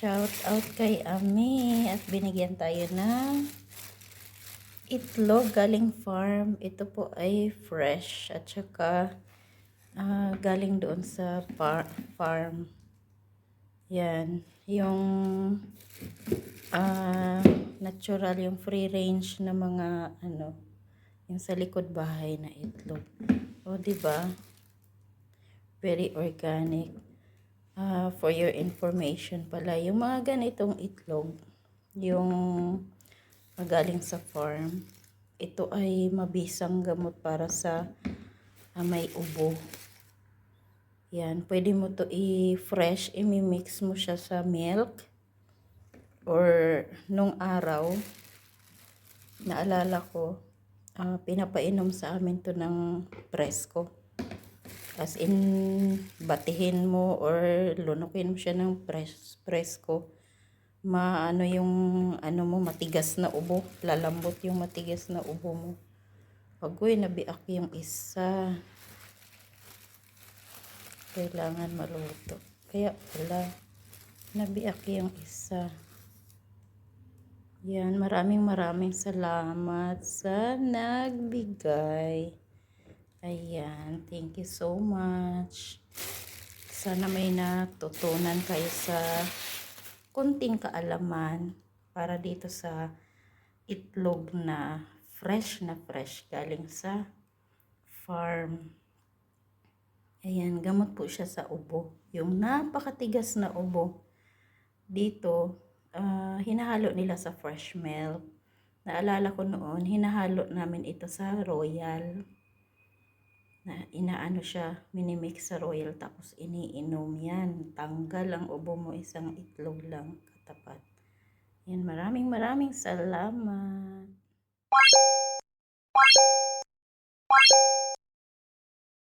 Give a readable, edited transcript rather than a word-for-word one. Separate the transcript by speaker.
Speaker 1: Shout out kay Ami at binigyan tayo ng itlog galing farm. Ito po ay fresh at saka galing doon sa farm. Yan, yung natural, yung free range na mga yung sa likod bahay na itlog. O, diba? Very organic. For your information pala, yung mga ganitong itlog, yung galing sa farm, ito ay mabisang gamot para sa may ubo. Yan, pwede mo to i-fresh, i-mix mo siya sa milk. Or nung araw, naalala ko, pinapainom sa amin to ng presko. As in, batihin mo or lunukin mo siya ng presko. Maano yung mo, matigas na ubo. Lalambot yung matigas na ubo mo. Agoy, nabiak yung isa. Kailangan maluto. Kaya pala, nabiak yung isa. Yan, maraming salamat sa nagbigay. Ayan, thank you so much. Sana may natutunan kayo sa kunting kaalaman para dito sa itlog na fresh galing sa farm. Ayan, gamot po siya sa ubo. Yung napakatigas na ubo. Dito, hinahalo nila sa fresh milk. Naalala ko noon, hinahalo namin ito sa royal. Na inaano siya, minimix sa royal tapos iniinom yan. Tanggal ang ubo mo, isang itlog lang katapat. Yan, maraming salamat.